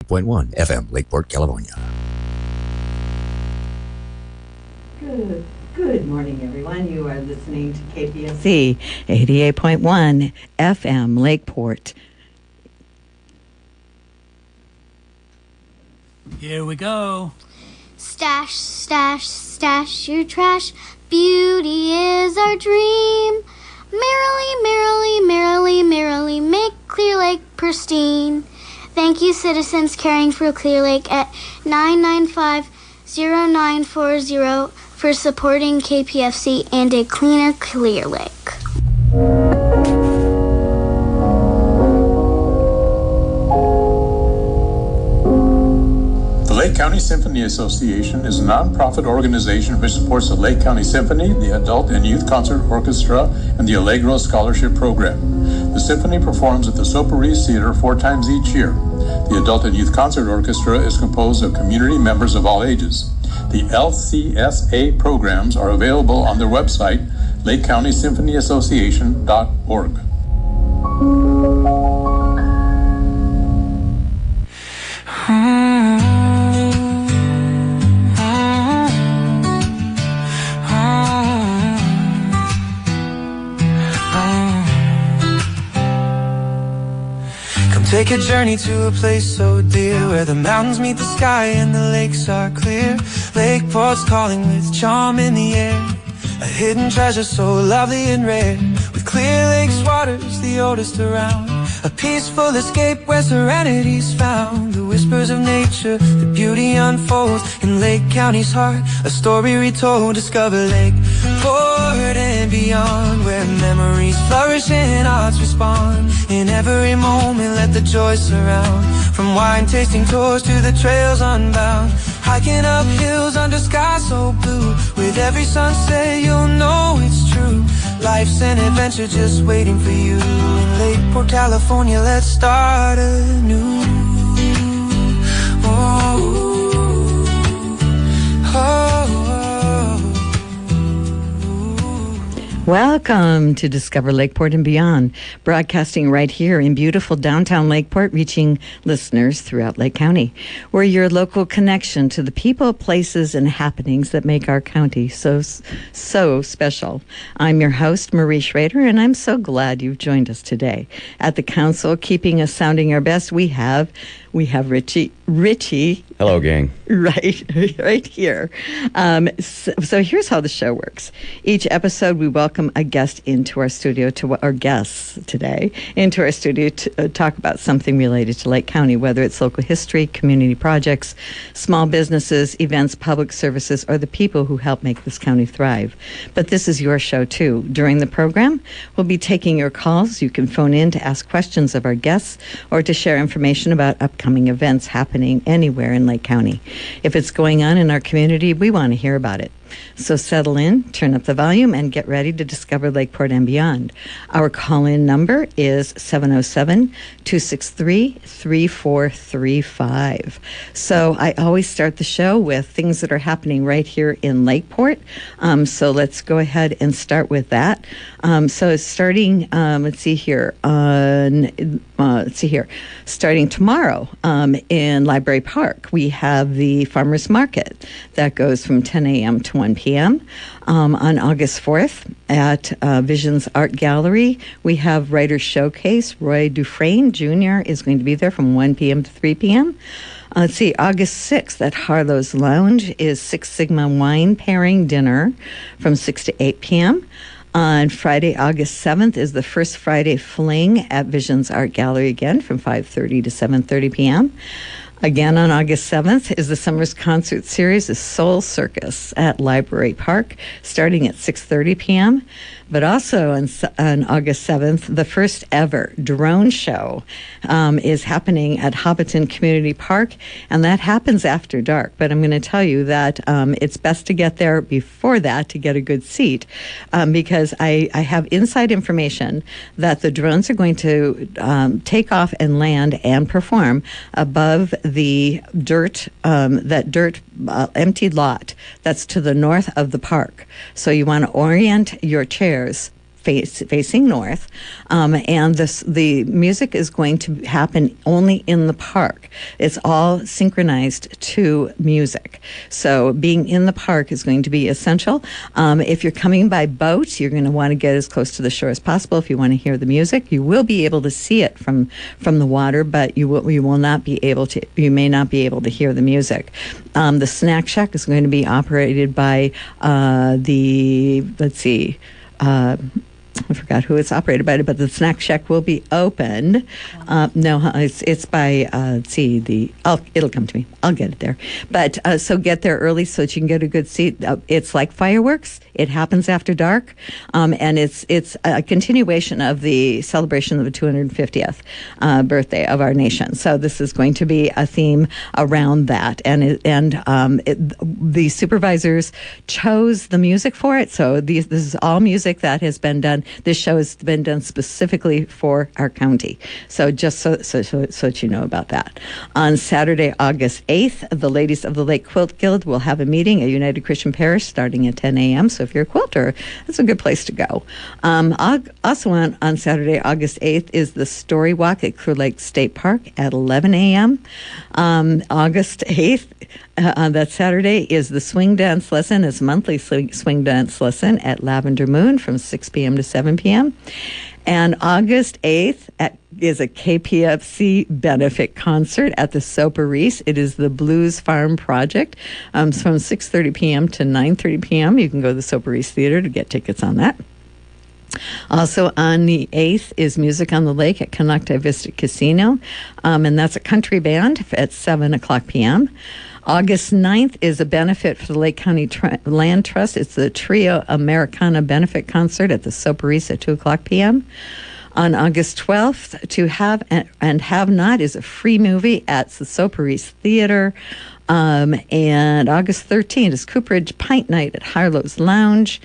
88.1 FM, Lakeport, California. Good morning, everyone. You are listening to KPFC 88.1 FM, Lakeport. Here we go. Stash, stash, stash your trash. Beauty is our dream. Merrily, merrily, merrily, merrily make Clear Lake pristine. Thank you, citizens caring for Clear Lake at 995-0940 for supporting KPFC and a cleaner Clear Lake. The Lake County Symphony Association is a non-profit organization which supports the Lake County Symphony, the Adult and Youth Concert Orchestra, and the Allegro Scholarship Program. The symphony performs at the Soparis Theater 4 times each year. The Adult and Youth Concert Orchestra is composed of community members of all ages. The LCSA programs are available on their website, LakeCountySymphonyAssociation.org. Take a journey to a place so dear, where the mountains meet the sky and the lakes are clear. Lakeport's calling with charm in the air, a hidden treasure so lovely and rare. With Clear Lake's waters, the oldest around, a peaceful escape where serenity's found. The whispers of nature, the beauty unfolds in Lake County's heart, a story retold. Discover Lakeport and beyond, where memories flourish and arts respond. In every moment let the joy surround, from wine tasting tours to the trails unbound. Hiking up hills under skies so blue, with every sunset you'll know it's true. Life's an adventure just waiting for you. In Lakeport, California, let's start anew. Oh, oh, oh. Welcome to Discover Lakeport and Beyond, broadcasting right here in beautiful downtown Lakeport, reaching listeners throughout Lake County. We're your local connection to the people, places, and happenings that make our county so special. I'm your host, Marie Schrader, and I'm so glad you've joined us today. At the council, keeping us sounding our best, we have Richie. Hello, gang. Right here. So here's how the show works. Each episode, we welcome a guest into our studio, our guests today, into our studio to talk about something related to Lake County, whether it's local history, community projects, small businesses, events, public services, or the people who help make this county thrive. But this is your show, too. During the program, we'll be taking your calls. You can phone in to ask questions of our guests or to share information about upcoming events happening anywhere in Lake County. If it's going on in our community, we want to hear about it. So settle in, turn up the volume, and get ready to discover Lakeport and beyond. Our call-in number is 707-263-3435. So I always start the show with things that are happening right here in Lakeport. So let's go ahead and start with that. So starting, starting tomorrow in Library Park, we have the Farmers Market that goes from 10 a.m. to 1 p.m. On August 4th at Visions Art Gallery, we have Writer's Showcase. Roy Dufresne Jr. is going to be there from 1 p.m. to 3 p.m. August 6th at Harlow's Lounge is Six Sigma Wine Pairing Dinner from 6 to 8 p.m. On Friday, August 7th is the First Friday Fling at Visions Art Gallery again from 5:30 to 7:30 p.m. Again, on August 7th is the Summer's Concert Series, the Soul Circus at Library Park, starting at 6:30 p.m. But also on August 7th, the first ever drone show is happening at Hobbiton Community Park, and that happens after dark. But I'm going to tell you that it's best to get there before that to get a good seat, because I have inside information that the drones are going to take off and land and perform above the empty lot that's to the north of the park. So you want to orient your chairs facing north, and the music is going to happen only in the park. It's all synchronized to music. So being in the park is going to be essential. If you're coming by boat, you're going to want to get as close to the shore as possible if you want to hear the music. You will be able to see it from the water, but you will not be able to. You may not be able to hear the music. The snack shack is going to be operated by I forgot who it's operated by, but the snack shack will be open. It's by, it'll come to me. I'll get it there. But so get there early so that you can get a good seat. It's like fireworks. It happens after dark. And it's a continuation of the celebration of the 250th birthday of our nation. So this is going to be a theme around that. And the supervisors chose the music for it. So this is all music that has been done. This show has been done specifically for our county. So just so that you know about that. On Saturday, August 8th, the ladies of the Lake Quilt Guild will have a meeting at United Christian Parish starting at 10 a.m. So if you're a quilter, that's a good place to go. Also on Saturday, August 8th, is the Story Walk at Clear Lake State Park at 11 a.m. August 8th, that Saturday, is the swing dance lesson. It's a monthly swing dance lesson at Lavender Moon from 6 p.m. to 7 p.m. And August 8th is a KPFC benefit concert at the Soparis. It is the Blues Farm Project. From 6:30 p.m. to 9:30 p.m. You can go to the Soparis Theater to get tickets on that. Also on the 8th is Music on the Lake at Canocti Vista Casino, and that's a country band at 7 o'clock p.m. August 9th is a benefit for the Lake County Land Trust. It's the Trio Americana Benefit Concert at the Soparis at 2 o'clock p.m. On August 12th, To Have and Have Not is a free movie at the Soparis Theater. And August 13th is Cooperage Pint Night at Harlow's Lounge.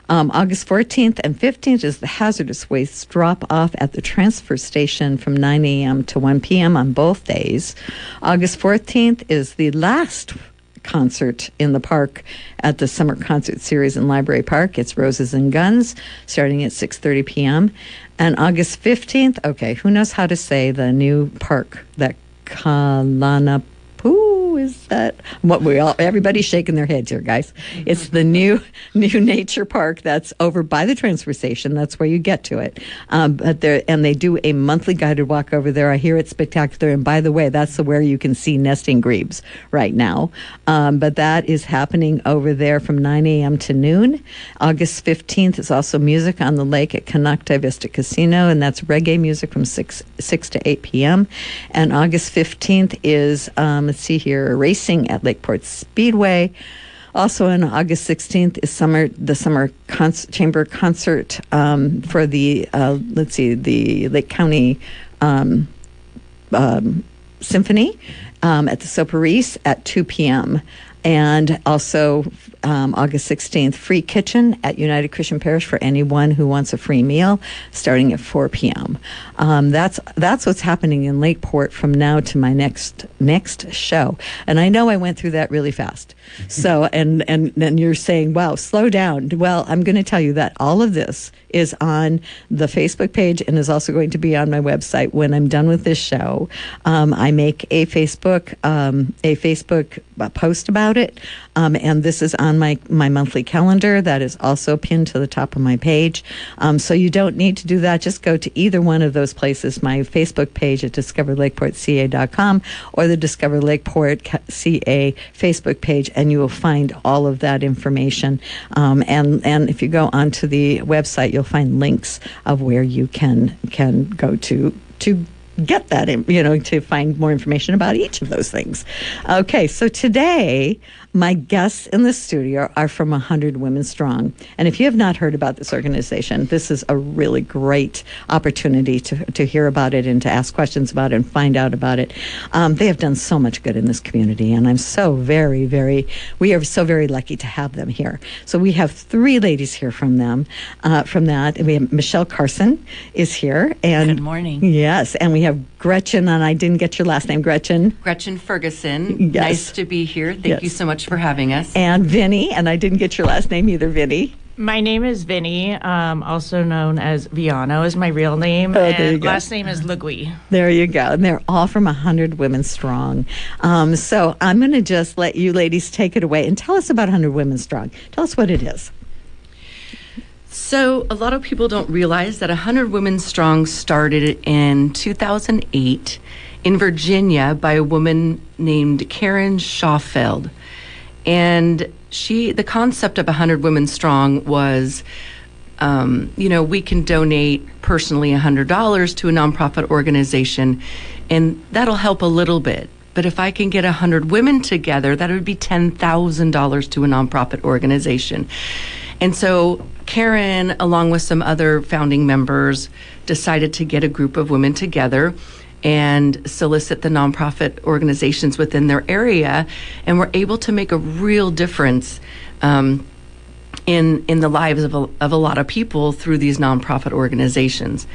August 14th and 15th is the hazardous waste drop-off at the transfer station from 9 a.m. to 1 p.m. on both days. August 14th is the last concert in the park at the Summer Concert Series in Library Park. It's Roses and Guns, starting at 6:30 p.m. And August 15th, okay, who knows how to say the new park, that Kalanapu? Is that what everybody's shaking their heads here, guys? It's the new nature park that's over by the transfer station. That's where you get to it. But they do a monthly guided walk over there. I hear it's spectacular. And by the way, that's where you can see nesting grebes right now. But that is happening over there from 9 a.m. to noon. August 15th is also Music on the Lake at Canocti Vista Casino, and that's reggae music from 6 to 8 p.m. And August 15th is, let's see here, racing at Lakeport Speedway. Also on August 16th is the summer chamber concert for the the Lake County Symphony at the Soparis at 2 p.m. And also August 16th, free kitchen at United Christian Parish for anyone who wants a free meal, starting at 4 p.m. That's what's happening in Lakeport from now to my next show. And I know I went through that really fast. So and you're saying, wow, slow down. Well, I'm going to tell you that all of this is on the Facebook page and is also going to be on my website when I'm done with this show. I make a Facebook post about it, and this is on my monthly calendar that is also pinned to the top of my page. So you don't need to do that. Just go to either one of those places, my Facebook page at discoverlakeportca.com or the Discover Lakeport CA Facebook page, and you will find all of that information. And if you go onto the website, you'll find links of where you can go to get that, to find more information about each of those things. Okay, so today, my guests in the studio are from 100 Women Strong. And if you have not heard about this organization, this is a really great opportunity to hear about it and to ask questions about it and find out about it. They have done so much good in this community, and I'm so we are so very lucky to have them here. So we have three ladies here from that. And we have Michelle Carson is here. And good morning. Yes, and we have Gretchen, and I didn't get your last name, Gretchen. Gretchen Ferguson. Yes. Nice to be here. Thank you so much for having us. And Vinny, and I didn't get your last name either, Vinny. My name is Vinny, also known as Viano is my real name. Oh, there you go. Last name is Legui. There you go. And they're all from 100 Women Strong. So I'm going to just let you ladies take it away and tell us about 100 Women Strong. Tell us what it is. So a lot of people don't realize that 100 Women Strong started in 2008 in Virginia by a woman named Karen Schauffeld. And the concept of 100 Women Strong was, we can donate personally $100 to a nonprofit organization, and that'll help a little bit. But if I can get 100 women together, that would be $10,000 to a nonprofit organization. And so Karen, along with some other founding members, decided to get a group of women together and solicit the nonprofit organizations within their area, and were able to make a real difference in the lives of a lot of people through these nonprofit organizations.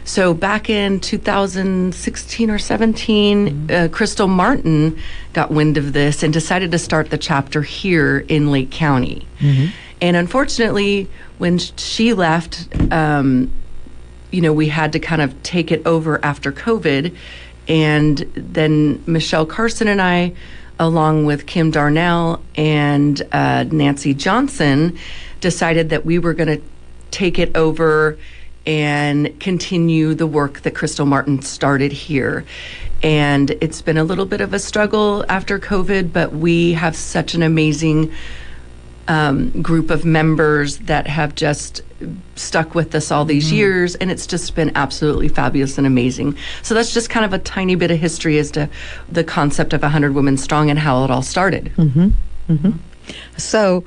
So back in 2016 or 17, Crystal Martin got wind of this and decided to start the chapter here in Lake County. Mm-hmm. And unfortunately, when she left, we had to kind of take it over after COVID. And then Michelle Carson and I, along with Kim Darnell and Nancy Johnson, decided that we were going to take it over and continue the work that Crystal Martin started here. And it's been a little bit of a struggle after COVID, but we have such an amazing group of members that have just stuck with us all these years, and it's just been absolutely fabulous and amazing. So that's just kind of a tiny bit of history as to the concept of 100 Women Strong and how it all started. Mm-hmm. Mm-hmm. So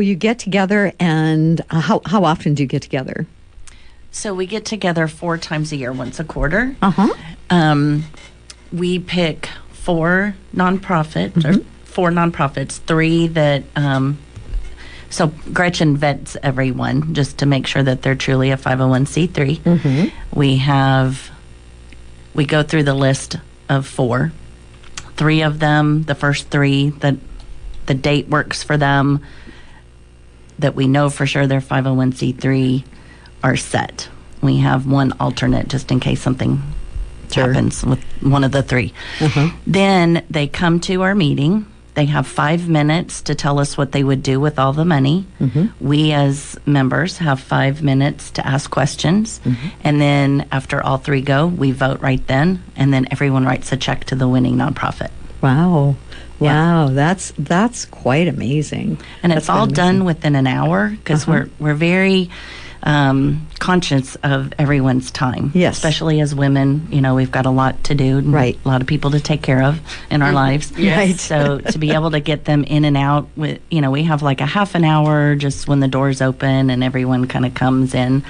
you get together, and how often do you get together? So we get together 4 times a year, once a quarter. We pick 4 nonprofits, or 4 nonprofits, 3 that... So Gretchen vets everyone just to make sure that they're truly a 501c3. Mm-hmm. We go through the list of 4. 3 of them, the first 3, that the date works for them, that we know for sure they're 501c3, are set. We have 1 alternate just in case something happens with one of the 3. Then they come to our meeting. They have 5 minutes to tell us what they would do with all the money. We as members have 5 minutes to ask questions. And then after all 3 go, we vote right then. And then everyone writes a check to the winning nonprofit. Wow. Yeah. Wow, that's quite amazing. And it's all done within an hour because we're very conscious of everyone's time. Yes. Especially as women, we've got a lot to do. Right. A lot of people to take care of in our lives. Yes. Right. So to be able to get them in and out with, we have like a half an hour just when the doors open and everyone kind of comes in.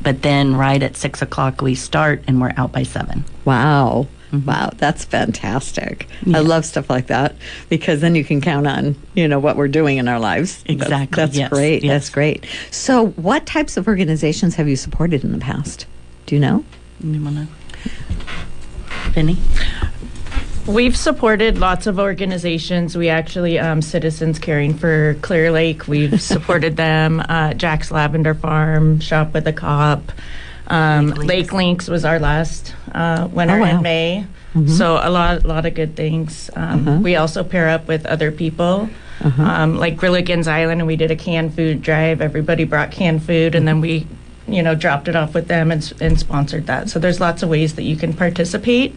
But then right at 6 o'clock we start and we're out by 7. Wow. Wow, that's fantastic. Yeah. I love stuff like that because then you can count on, what we're doing in our lives. Exactly. That's great. Yes. That's great. So what types of organizations have you supported in the past? Do you know? You want to? Penny? We've supported lots of organizations. We actually, Citizens Caring for Clear Lake, we've supported them. Jack's Lavender Farm, Shop with a Cop. Lake Links was our last winter in May. So a lot of good things. We also pair up with other people, like Grilligan's Island, and we did a canned food drive. Everybody brought canned food, and then we, dropped it off with them and sponsored that. So there's lots of ways that you can participate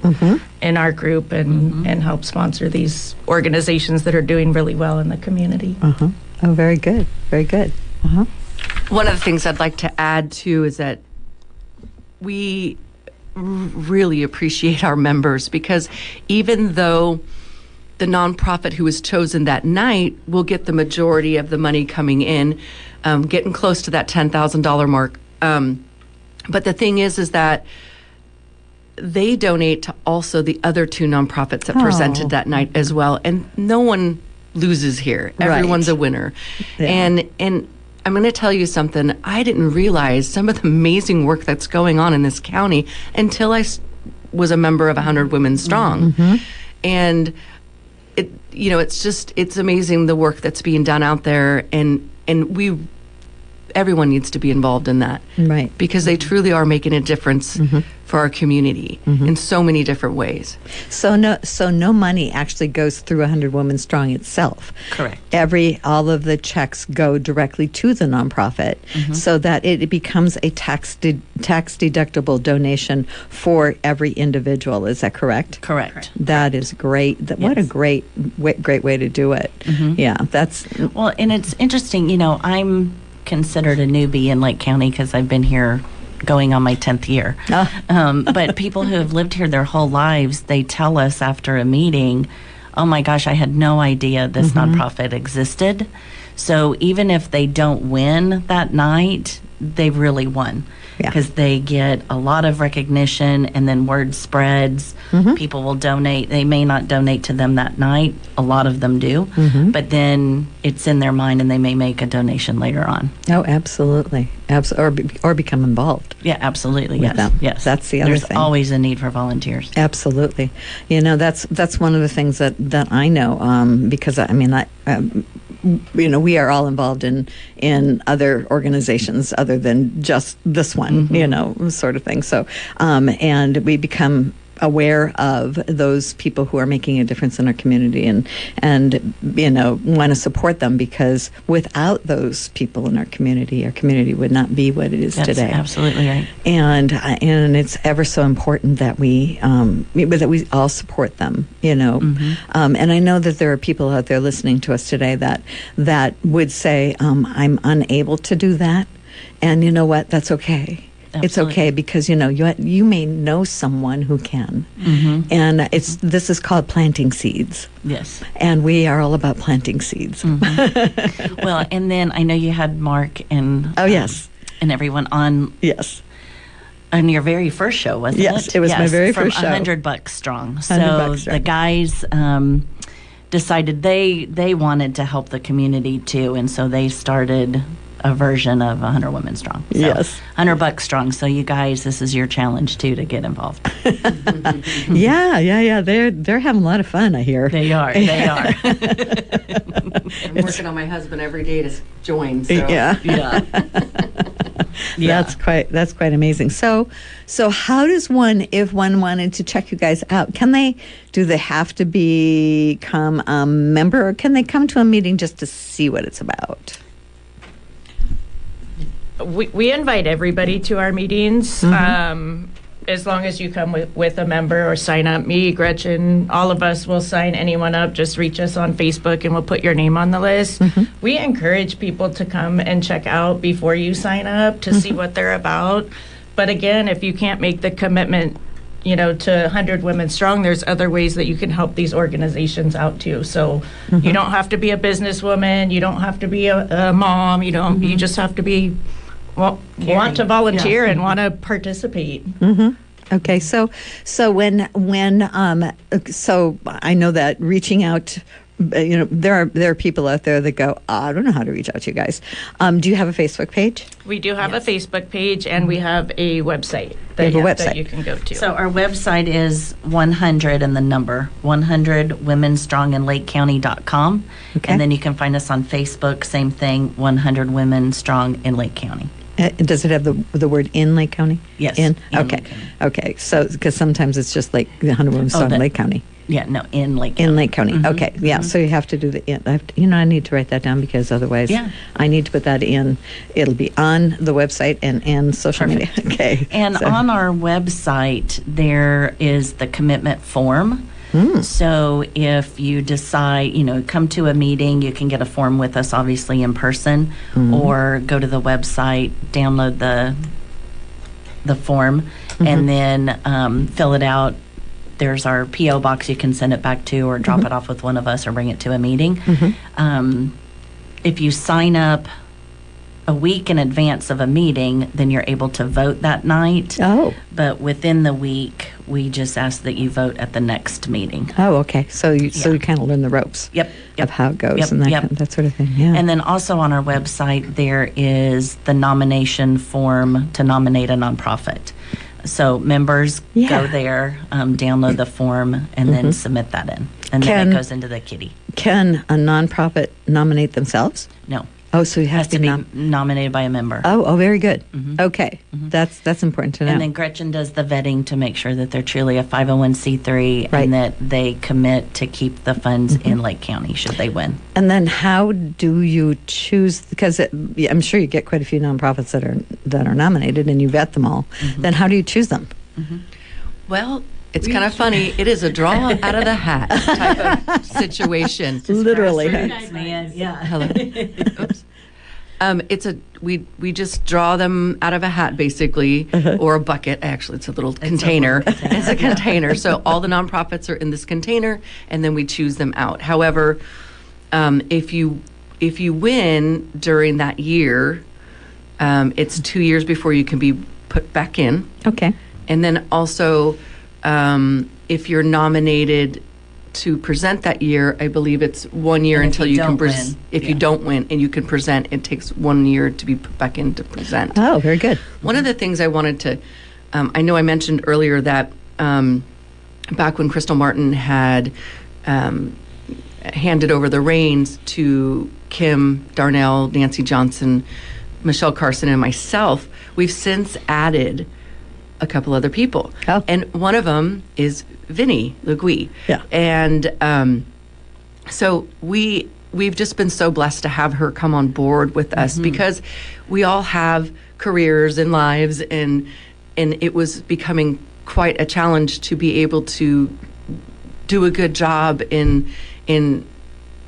in our group and help sponsor these organizations that are doing really well in the community. Oh, very good. Very good. One of the things I'd like to add, too, is that we really appreciate our members because even though the nonprofit who was chosen that night will get the majority of the money coming in, getting close to that $10,000 mark. But the thing is that they donate to also the other 2 nonprofits that presented that night as well. And no one loses here. Everyone's a winner. Yeah. And I'm going to tell you something. I didn't realize some of the amazing work that's going on in this county until I was a member of 100 Women Strong. And it's amazing the work that's being done out there. And we everyone needs to be involved in that. Right. Because they truly are making a difference for our community in so many different ways. So no money actually goes through 100 Women Strong itself. Correct. All of the checks go directly to the nonprofit, so that it becomes a tax deductible donation for every individual. Is that correct? Correct. That is great. What a great way to do it. Yeah, that's Well, and it's interesting, I'm considered a newbie in Lake County because I've been here going on my 10th year. But people who have lived here their whole lives, they tell us after a meeting, oh my gosh, I had no idea this nonprofit existed. So even if they don't win that night, they really won. Because they get a lot of recognition, and then word spreads. People will donate. They may not donate to them that night. A lot of them do. But then it's in their mind, and they may make a donation later on. Oh, absolutely. Or become involved. Yeah, absolutely. With Yes. them. Yes. That's the other There's thing. always a need for volunteers. Absolutely. That's one of the things that I know, because we are all involved in other organizations other than just this one, sort of thing. So, and we become aware of those people who are making a difference in our community, and want to support them, because without those people in our community would not be what it is That's today. absolutely right. And it's ever so important that we all support them, and I know that there are people out there listening to us today that would say, I'm unable to do that, and you know what, that's okay. Absolutely. It's okay, because you may know someone who can, and this is called planting seeds. Yes. And we are all about planting seeds. Well, and then I know you had Mark and yes, and everyone on yes. on your very first show, wasn't it? Yes, it was my very first show. From $100 strong. So $100 strong. the guys decided they wanted to help the community too, and so they started a version of 100 Women Strong. So Yes. $100 strong. So you guys, this is your challenge too, to get involved. Yeah. They're having a lot of fun, I hear. They are. I'm working on my husband every day to join. So. Yeah. Yeah. That's quite amazing. So how does one, if one wanted to check you guys out, do they have to become a member, or can they come to a meeting just to see what it's about? We invite everybody to our meetings, as long as you come with a member or sign up. Me, Gretchen, all of us will sign anyone up. Just reach us on Facebook and we'll put your name on the list. We encourage people to come and check out before you sign up to see what they're about. But again, if you can't make the commitment, to 100 Women Strong, there's other ways that you can help these organizations out too. So you don't have to be a businesswoman. You don't have to be a mom. You just have to be want to volunteer and want to participate. Okay, so when so I know that reaching out, there are people out there that go, I don't know how to reach out to you guys. Do you have a Facebook page? We do have a Facebook page, and we have a website that you can go to. So our website is 100 and the number 100 Women Strong in LakeCounty.com. Okay. And then you can find us on Facebook, same thing, 100 Women Strong in Lake County. Does it have the word in Lake County? Yes. In? In Okay. Lake County. Okay. So, because sometimes it's just like the 100 Women Strong Lake County. Yeah, no, in Lake County. In Lake County. Okay. Yeah. So you have to do the in. I need to write that down, because otherwise I need to put that in. It'll be on the website and social media. Okay. And on our website, there is the commitment form. So if you decide, come to a meeting, you can get a form with us, obviously in person, or go to the website, download the form, and then fill it out. There's our P.O. box you can send it back to, or drop it off with one of us, or bring it to a meeting. If you sign up a week in advance of a meeting, then you're able to vote that night. Oh. But within the week, we just ask that you vote at the next meeting. Oh, okay. So you kind of learn the ropes. Yep. Of how it goes Yep, and yep. that sort of thing. Yeah. And then also on our website, there is the nomination form to nominate a nonprofit. So members go there, download the form, and then submit that in. And then it goes into the kitty. Can a nonprofit nominate themselves? No. Oh, so you have Has to to be nominated by a member. Oh, very good. Okay, that's important to know. And then Gretchen does the vetting to make sure that they're truly a 501c3 Right. and that they commit to keep the funds in Lake County should they win. And then how do you choose? Because I'm sure you get quite a few nonprofits that are nominated, and you vet them all. Then how do you choose them? Well, it's kind of funny. It is a draw out of the hat type of situation. Literally. Hello. Oops. We just draw them out of a hat basically, or a bucket. Actually, it's a little container. It's a container. So all the nonprofits are in this container, and then we choose them out. However, if you win during that year, it's 2 years before you can be put back in. Okay. And then also, if you're nominated to present that year, I believe it's 1 year And if until you you can don't win, if you don't win and you can present, it takes 1 year to be put back in to present. Oh, very good. One of the things I wanted to, I know I mentioned earlier that back when Crystal Martin had handed over the reins to Kim Darnell, Nancy Johnson, Michelle Carson, and myself, we've since added a couple other people. Oh. And one of them is Vinnie Legui. Yeah. And so we've just been so blessed to have her come on board with us because we all have careers and lives, and it was becoming quite a challenge to be able to do a good job in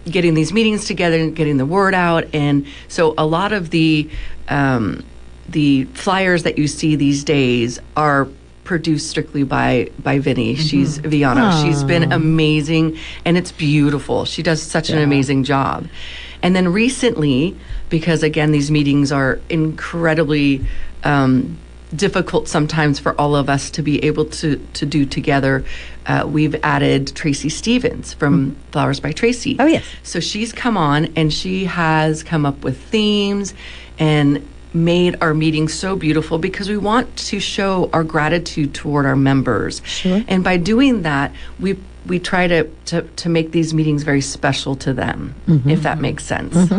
getting these meetings together and getting the word out. And so a lot of the flyers that you see these days are produced strictly by Vinnie. She's Viano. She's been amazing, and it's beautiful. She does such an amazing job. And then recently, because again, these meetings are incredibly difficult sometimes for all of us to be able to do together, we've added Tracy Stevens from Flowers by Tracy. Oh, yes. So she's come on, and she has come up with themes and made our meetings so beautiful because we want to show our gratitude toward our members. Sure. And by doing that, we try to make these meetings very special to them, if that makes sense.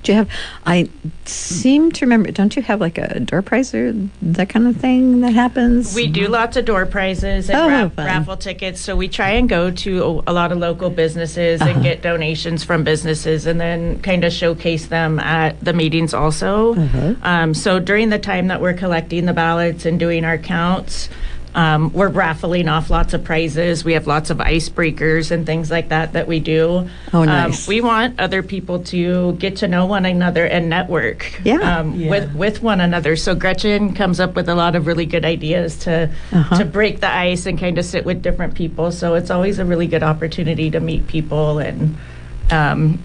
Do you have? I seem to remember. Don't you have like a door prize or that kind of thing that happens? We do lots of door prizes and Oh, fun. raffle tickets. So we try and go to a lot of local businesses and get donations from businesses, and then kind of showcase them at the meetings also. So during the time that we're collecting the ballots and doing our counts, we're raffling off lots of prizes. We have lots of icebreakers and things like that we do. Oh, nice. We want other people to get to know one another and network with one another. So Gretchen comes up with a lot of really good ideas to break the ice and kind of sit with different people. So it's always a really good opportunity to meet people and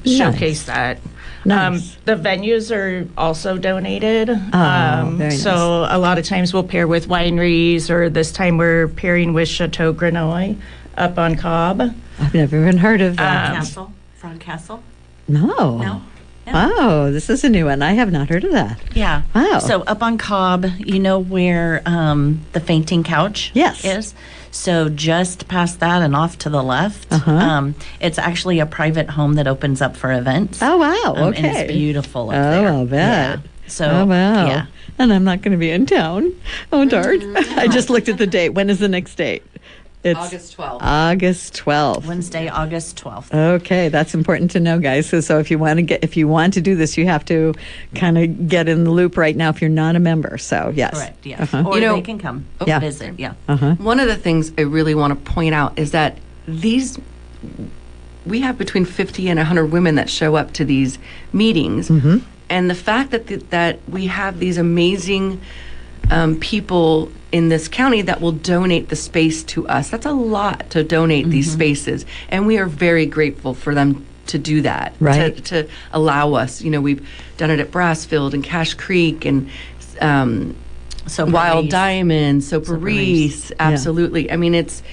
showcase that. Nice. The venues are also donated. Very nice. So a lot of times we'll pair with wineries, or this time we're pairing with Chateau Grenoy up on Cobb. I've never even heard of that. Castle? Frog Castle? No. No? Oh, this is a new one. I have not heard of that. Yeah. Wow. So up on Cobb, you know where the fainting couch Yes. is? So just past that and off to the left, it's actually a private home that opens up for events. Oh, wow. Okay. And it's beautiful up Oh, there. I'll bet. Yeah. So, Oh, wow. yeah. And I'm not going to be in town. Oh, darn. I just looked at the date. When is the next date? It's August 12th. August 12th. Wednesday, August 12th. Okay, that's important to know, guys. So if you want to do this, you have to kind of get in the loop right now if you're not a member. So yes, Correct, yes. Uh-huh. Or You know- they can come Yeah. visit, yeah. One of the things I really want to point out is that we have between 50 and 100 women that show up to these meetings. And the fact that we have these amazing people in this county that will donate the space to us, that's a lot to donate these spaces. And we are very grateful for them to do that, Right. to allow us. You know, we've done it at Brassfield and Cache Creek and So Wild Paris. Diamonds, Soparis, absolutely. I mean, it's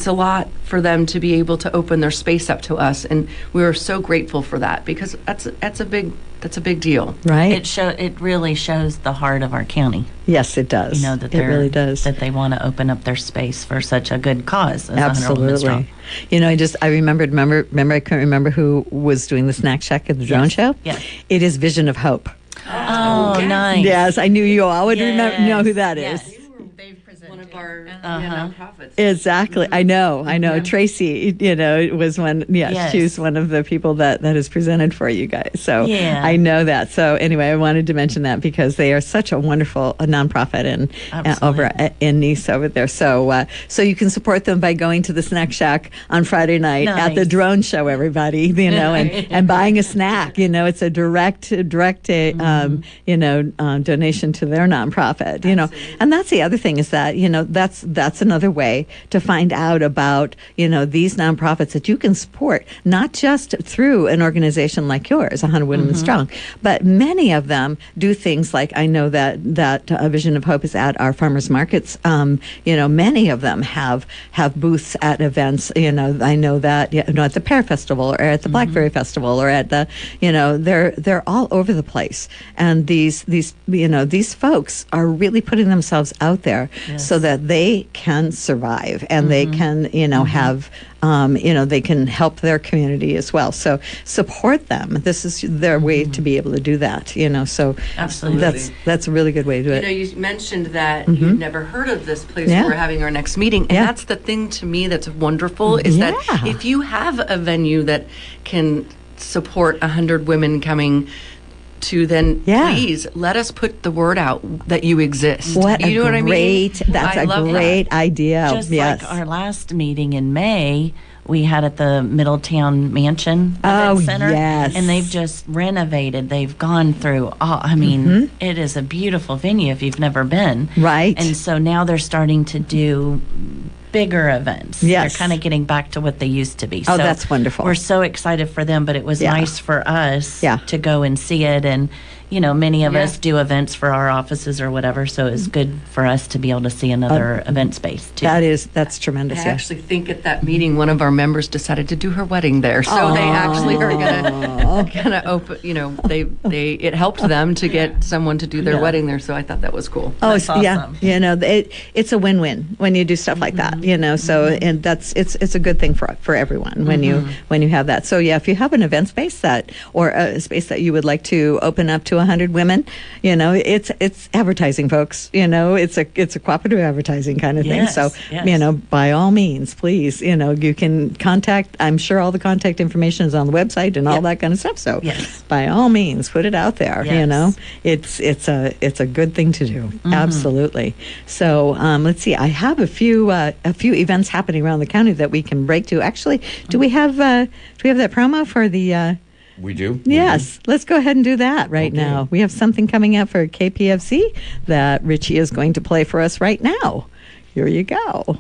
a lot for them to be able to open their space up to us, and we're so grateful for that because that's a big That's a big deal. Right? It really shows the heart of our county. Yes, it does. You know that it really does. That they want to open up their space for such a good cause. As 100 Women Strong. Absolutely. You know, I remember I couldn't remember who was doing the snack shack at the drone show. Yes. It is Vision of Hope. Oh, nice. Yes, I knew you all would Yes. know who that is. Yes. One of our nonprofits. Exactly. I know. Yeah. Tracy, was one. Yes, she was one of the people that has presented for you guys. So Yeah. I know that. So anyway, I wanted to mention that because they are such a wonderful nonprofit over in Nice over there. So so you can support them by going to the snack shack on Friday night at the drone show, everybody, and buying a snack. It's a direct donation to their nonprofit, and that's the other thing is that, that's another way to find out about, these nonprofits that you can support, not just through an organization like yours, 100 Women Strong, but many of them do things like, I know that Vision of Hope is at our farmers markets. Many of them have booths at events. I know that, at the Pear Festival or at the Blackberry Festival or at the, they're all over the place. And these folks are really putting themselves out there so that they can survive and they can, have, they can help their community as well. So support them. This is their way to be able to do that, so absolutely. That's a really good way to do it. You mentioned that you've never heard of this place where we're having our next meeting. And that's the thing to me that's wonderful is that if you have a venue that can support 100 women coming to, then please let us put the word out that you exist. What you know what I mean? That's a great idea. Just like our last meeting in May, we had at the Middletown Mansion Event Center. Yes. And they've just renovated. They've gone through it is a beautiful venue if you've never been. Right. And so now they're starting to do bigger events. Yes. They're kind of getting back to what they used to be. Oh, so that's wonderful. We're so excited for them, but it was nice for us to go and see it. And, many of us do events for our offices or whatever, so it's good for us to be able to see another event space, too. That's tremendous. I actually think at that meeting, one of our members decided to do her wedding there. So they actually are gonna open, it helped them to get someone to do their wedding there. So I thought that was cool. Oh, That's awesome. It's a win-win when you do stuff like that, so, and it's a good thing for everyone when you have that. So if you have an event space or a space that you would like to open up to 100 women, it's advertising, folks. It's a cooperative advertising kind of thing. So, by all means, please, you can contact. I'm sure all the contact information is on the website and all that kind of stuff. So, by all means, put it out there. It's a good thing to do. Absolutely. So, let's see. I have a few events happening around the county that we can break to. Actually, do we have that promo for the? We do? Yes. Let's go ahead and do that right now. We have something coming up for KPFC that Richie is going to play for us right now. Here you go.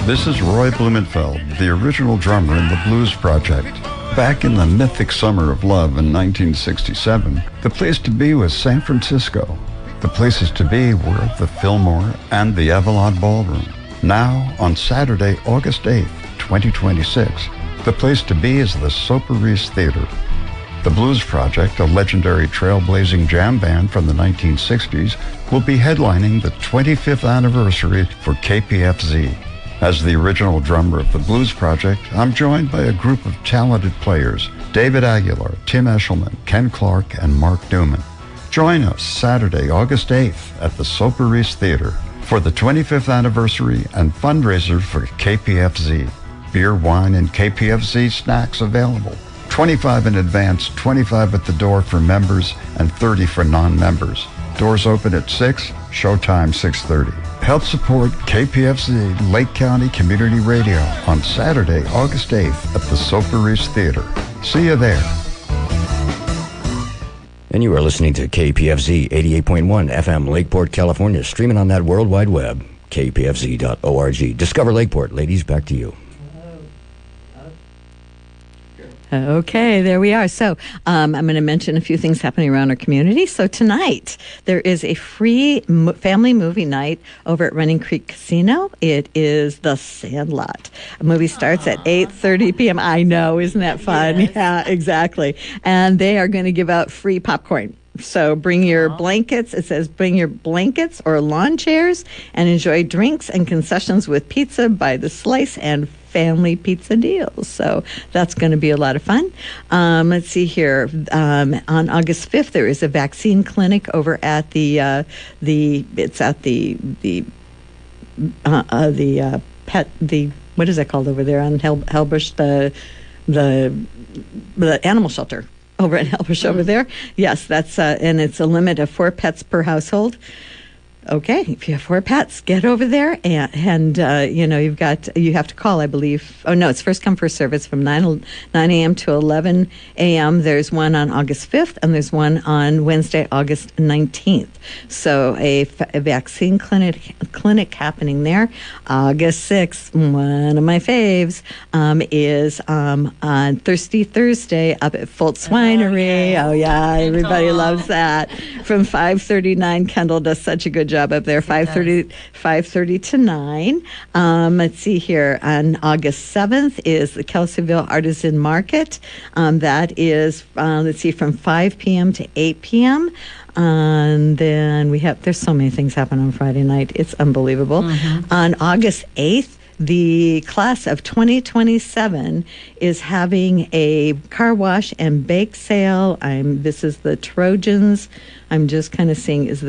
This is Roy Blumenfeld, the original drummer in the Blues Project. Back in the mythic summer of love in 1967, the place to be was San Francisco. The places to be were the Fillmore and the Avalon Ballroom. Now, on Saturday, August 8th, 2026, the place to be is the Soparis Theater. The Blues Project, a legendary trailblazing jam band from the 1960s, will be headlining the 25th anniversary for KPFZ. As the original drummer of the Blues Project, I'm joined by a group of talented players, David Aguilar, Tim Eshelman, Ken Clark, and Mark Newman. Join us Saturday, August 8th at the Soparis Theater for the 25th anniversary and fundraiser for KPFZ. Beer, wine, and KPFZ snacks available. 25 in advance, 25 at the door for members, and 30 for non-members. Doors open at 6, showtime 6:30. Help support KPFZ Lake County Community Radio on Saturday, August 8th at the Soparis Theater. See you there. And you are listening to KPFZ 88.1 FM, Lakeport, California, streaming on that World Wide Web, kpfz.org. Discover Lakeport. Ladies, back to you. Okay, there we are. So I'm going to mention a few things happening around our community. So tonight there is a free family movie night over at Running Creek Casino. It is The Sandlot. The movie starts at 8:30 p.m. I know, isn't that fun? Yes. Yeah, exactly. And they are going to give out free popcorn. So bring your blankets. It says bring your blankets or lawn chairs and enjoy drinks and concessions with pizza by the slice and family pizza deals. So that's going to be a lot of fun. Let's see here. On August 5th, there is a vaccine clinic over at the what is that called over there on Hellbush, the animal shelter over at Hellbush over there. Yes, that's and it's a limit of 4 pets per household. Okay, if you have 4 pets, get over there, and you have to call, I believe. Oh no, it's first come first service from 9 a.m. to 11 a.m. There's one on August 5th, and there's one on Wednesday, August 19th. So a vaccine clinic happening there. August 6th, one of my faves, is on Thirsty Thursday up at Fultz Winery. Oh yeah, everybody loves that. From 5:39, Kendall does such a good job up there. 5:30 to 9. Let's see here. On August 7th is the Kelseyville Artisan Market. That is, let's see, from 5 p.m. to 8 p.m. And then there's so many things happen on Friday night. It's unbelievable. On August 8th, the class of 2027 is having a car wash and bake sale. This is the Trojans. I'm just kind of seeing, it's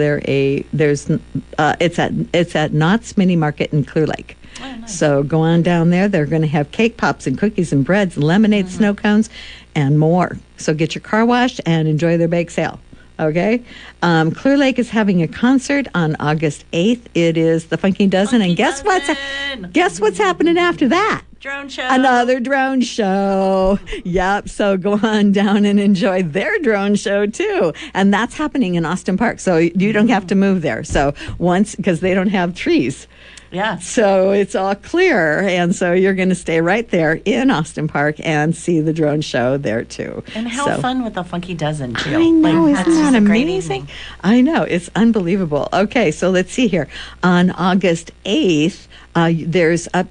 at Knott's Mini Market in Clear Lake. Oh, nice. So go on down there. They're going to have cake pops and cookies and breads, lemonade, snow cones, and more. So get your car washed and enjoy their bake sale. Okay. Clear Lake is having a concert on August 8th. It is the Funky Dozen. And guess what's happening after that? Drone show. Another drone show. Yep. So go on down and enjoy their drone show too. And that's happening in Austin Park. So you don't have to move there. So because they don't have trees. Yeah. So it's all clear. And so you're going to stay right there in Austin Park and see the drone show there too. And how fun with the Funky Dozen too. I know, isn't that amazing? I know, it's unbelievable. Okay, so let's see here. On August 8th,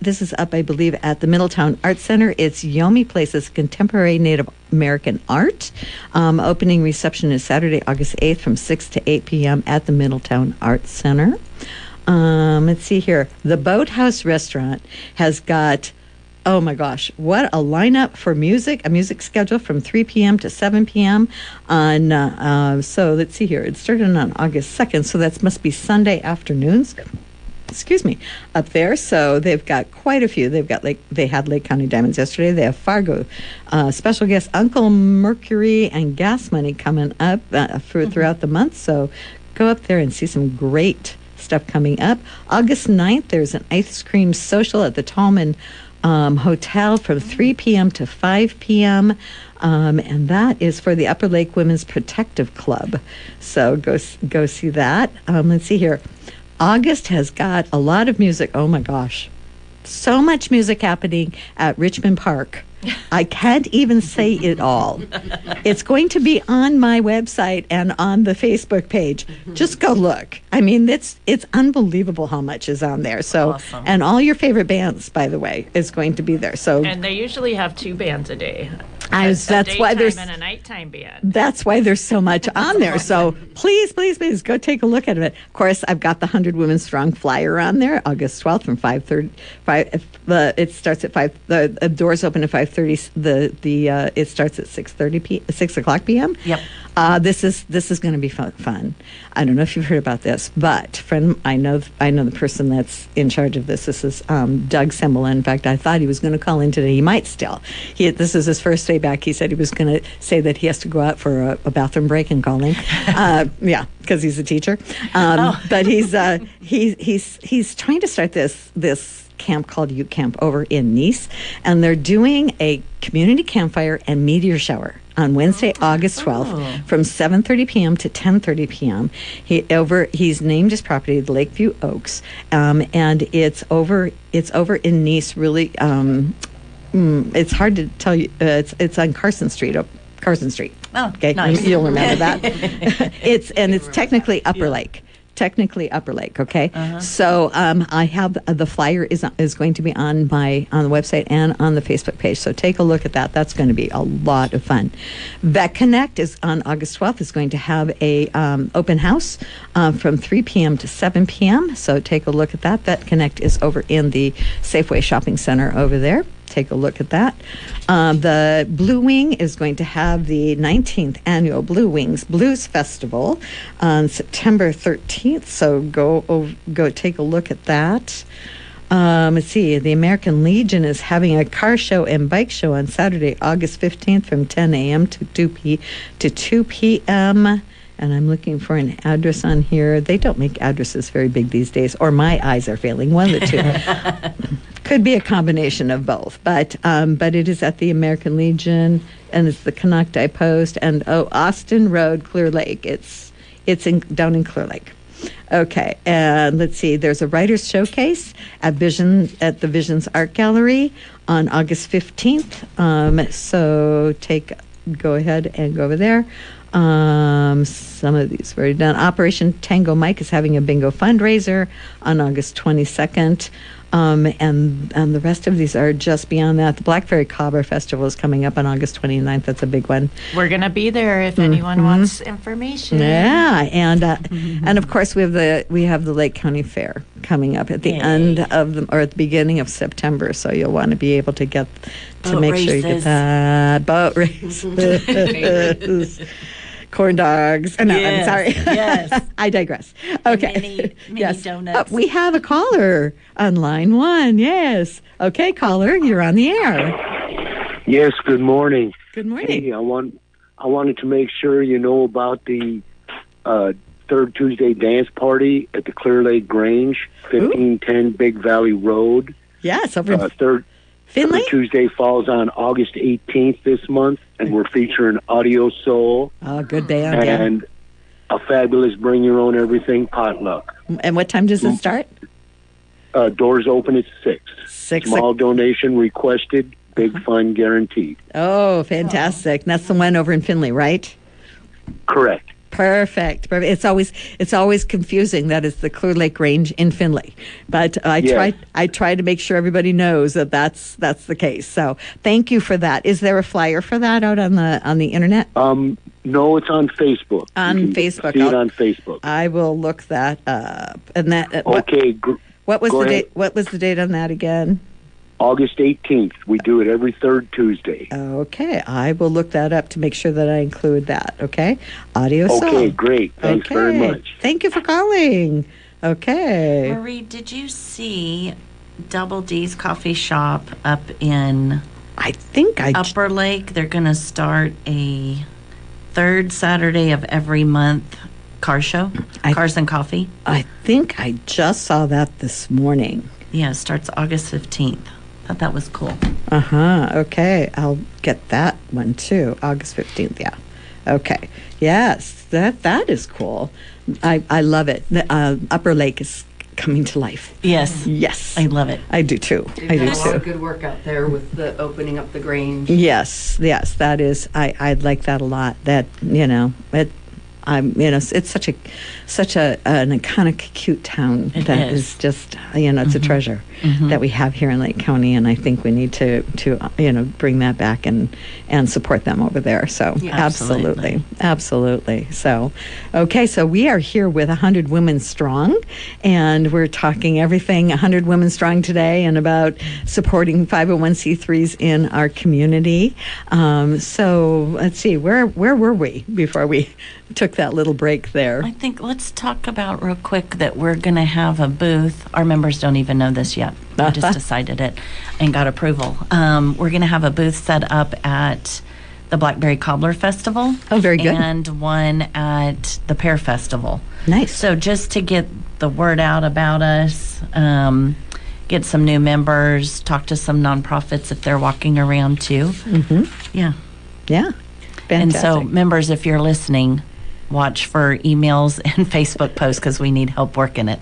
this is up, I believe, at the Middletown Arts Center. It's Yomi Place's Contemporary Native American Art. Opening reception is Saturday, August 8th from 6 to 8 p.m. at the Middletown Arts Center. Let's see here. The Boathouse Restaurant has got, oh my gosh, what a lineup for music, a music schedule from 3 p.m. to 7 p.m. So let's see here. It started on August 2nd, so that must be Sunday afternoons. Excuse me, up there. So they've got quite a few. They had Lake County Diamonds yesterday. They have Fargo, special guest Uncle Mercury and Gas Money coming up throughout the month. So go up there and see some great stuff coming up. August 9th, there's an ice cream social at the Tallman Hotel from 3 p.m. to 5 p.m. And that is for the Upper Lake Women's Protective Club. So go see that. Let's see here. August has got a lot of music. Oh my gosh. So much music happening at Richmond Park. I can't even say it all. It's going to be on my website and on the Facebook page. Just go look. I mean, it's unbelievable how much is on there. So, awesome. And all your favorite bands, by the way, is going to be there. So, and they usually have 2 bands a day. That's why there's and a nighttime band. That's why there's so much on there. So please go take a look at it. Of course, I've got the 100 Women Strong flyer on there, August 12th from 5:30. It starts at 5. The doors open at 5:30. It starts at 6 o'clock p.m. Yep. This is going to be fun. I don't know if you've heard about this, but I know the person that's in charge of this. This is Doug Semmel. In fact, I thought he was going to call in today. He might still. This is his first day back. He said he was going to say that he has to go out for a bathroom break and call in. Yeah, because he's a teacher. But he's trying to start this camp called Youth Camp over in Nice, and they're doing a community campfire and meteor shower on Wednesday, August 12th, from 7:30 p.m. to 10:30 p.m. He's named his property the Lakeview Oaks, and it's over in Nice. Really, It's hard to tell you. It's on Carson Street. Carson Street. Oh, okay. nice. You'll remember that. It's technically Upper Lake. Technically Upper Lake. Okay. So I have the flyer is going to be on the website and on the Facebook page. So take a look at that. That's going to be a lot of fun. Vet Connect is on August 12th. Is going to have a open house from 3 p.m. to 7 p.m. So take a look at that. Vet Connect is over in the Safeway Shopping Center over there. Take a look at that. The Blue Wing is going to have the 19th annual Blue Wings Blues Festival on September 13th. So go take a look at that. Let's see. The American Legion is having a car show and bike show on Saturday, August 15th from 10 a.m. to 2 p.m. And I'm looking for an address on here. They don't make addresses very big these days, or my eyes are failing. One of the two. Could be a combination of both, but it is at the American Legion, and it's the Canocti Post, and Austin Road, Clear Lake. It's down in Clear Lake. Okay, and let's see. There's a writers' showcase at the Visions Art Gallery on August 15th. So go ahead and go over there. Some of these were already done. Operation Tango Mike is having a bingo fundraiser on August 22nd. And the rest of these are just beyond that. The Blackberry Cobbler Festival is coming up on August 29th. That's a big one. We're going to be there if anyone wants information. Yeah, and of course we have the Lake County Fair coming up at the end of or at the beginning of September. So you'll want to be able to get to make sure you get that boat races. Corn dogs. No, I'm sorry. Yes. I digress. Okay. Mini donuts. We have a caller on line 1. Yes. Okay, caller, you're on the air. Yes, good morning. Good morning. Hey, I wanted to make sure you know about the third Tuesday dance party at the Clear Lake Grange, 1510 Big Valley Road. Yes, over third Finley? Tuesday falls on August 18th this month, and we're featuring Audio Soul. Oh, good band. And a fabulous Bring Your Own Everything potluck. And what time does it start? Doors open at 6. 6. Small donation requested, big fun guaranteed. Oh, fantastic. That's the one over in Finley, right? Correct. Perfect. It's always confusing that it's the Clear Lake Range in Finley, but I try to make sure everybody knows that that's the case. So thank you for that. Is there a flyer for that out on the internet? No, it's on Facebook. Facebook. See it on Facebook. I will look that up. And that okay. What was the date? What was the date on that again? August 18th. We do it every third Tuesday. Okay, I will look that up to make sure that I include that. Okay, Audio Soul. Okay, great. Thanks very much. Thank you for calling. Okay. Marie, did you see Double D's Coffee Shop up in Upper Lake? They're going to start a third Saturday of every month car show, Cars and Coffee. I think I just saw that this morning. Yeah, it starts August 15th. Thought that was cool. Okay, I'll get that one too. August 15th. Yeah. Okay. Yes, that is cool. I love it. Upper Lake is coming to life. Yes. Yes. I love it. I do too. They've done a lot of good work out there with the opening up the Grange. Yes. That is. I like that a lot. That it's such an iconic, cute town that is just it's a treasure that we have here in Lake County, and I think we need to bring that back and support them over there. So absolutely. So okay, so we are here with 100 Women Strong, and we're talking everything 100 Women Strong today, and about supporting 501c3s in our community. So let's see, where were we before we took that little break there? I think let's talk about real quick that we're going to have a booth. Our members don't even know this yet. We just decided it and got approval. We're going to have a booth set up at the Blackberry Cobbler Festival. Oh, very good. And one at the Pear Festival. Nice. So just to get the word out about us, get some new members, talk to some nonprofits if they're walking around too. Mm-hmm. Yeah. Fantastic. And so members, if you're listening, watch for emails and Facebook posts because we need help working it.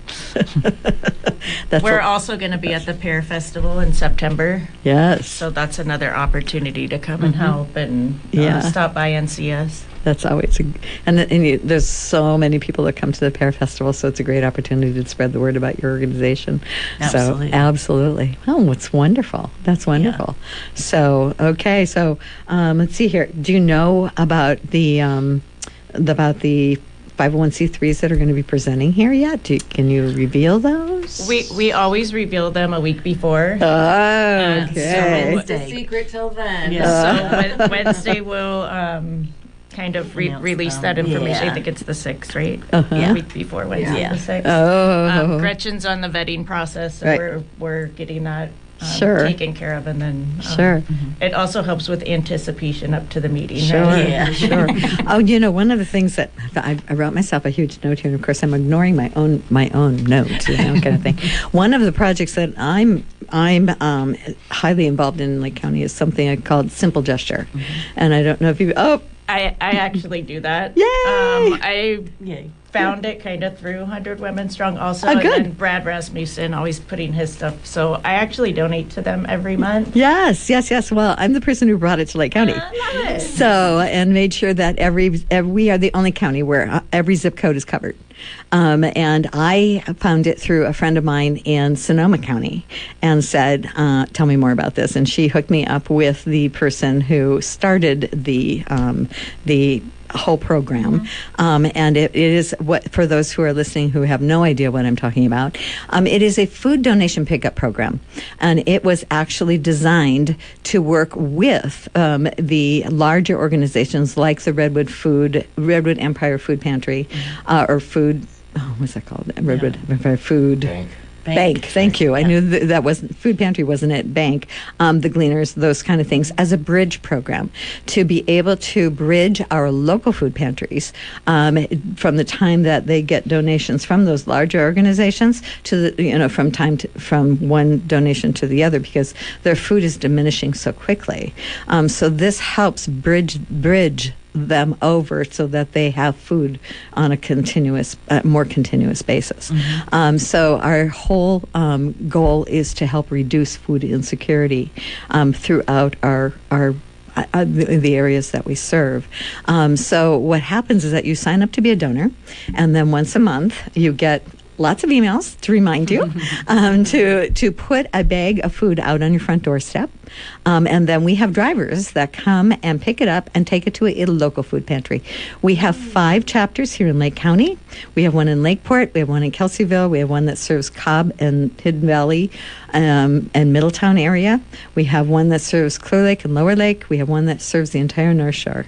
We're also going to be at the Pear Festival in September. Yes. So that's another opportunity to come and help and stop by and see us. That's always, there's so many people that come to the Pear Festival, so it's a great opportunity to spread the word about your organization. Absolutely. So, absolutely. Oh, it's wonderful. That's wonderful. Yeah. So, okay, so let's see here. Do you know about the 501c3s that are going to be presenting here yet? Can you reveal those? We always reveal them a week before. Oh, okay. So it's the secret till then. So Wednesday we'll kind of release that information. I think it's the 6th, right? A week before Wednesday, the 6th. Oh. Gretchen's on the vetting process, so we're getting that taken care of, and then it also helps with anticipation up to the meeting. Sure, right? sure. Oh, one of the things that I wrote myself a huge note here, and of course I'm ignoring my own notes, kind of thing. One of the projects that I'm highly involved in Lake County is something I called Simple Gesture, and I don't know if you. I actually do that. Yay! I found it kind of through 100 Women Strong also. Oh, good. And then Brad Rasmussen always putting his stuff. So I actually donate to them every month. Yes. Well, I'm the person who brought it to Lake County. I love it. So, and made sure that we are the only county where every zip code is covered. And I found it through a friend of mine in Sonoma County and said, tell me more about this. And she hooked me up with the person who started the whole program. And it is, what for those who are listening who have no idea what I'm talking about, it is a food donation pickup program. And it was actually designed to work with the larger organizations like the Redwood Empire Food Pantry, or Food, what's that called? Redwood Empire Food Bank. Thank you. I knew that wasn't Food Pantry, wasn't it? Bank, the Gleaners, those kind of things, as a bridge program to be able to bridge our local food pantries from the time that they get donations from those larger organizations to from one donation to the other, because their food is diminishing so quickly. So this helps bridge them over so that they have food on a more continuous basis. So our whole goal is to help reduce food insecurity throughout the areas that we serve. So what happens is that you sign up to be a donor, and then once a month you get lots of emails to remind you to put a bag of food out on your front doorstep. And then we have drivers that come and pick it up and take it to a local food pantry. We have 5 chapters here in Lake County. We have one in Lakeport. We have one in Kelseyville. We have one that serves Cobb and Hidden Valley and Middletown area. We have one that serves Clear Lake and Lower Lake. We have one that serves the entire North Shore.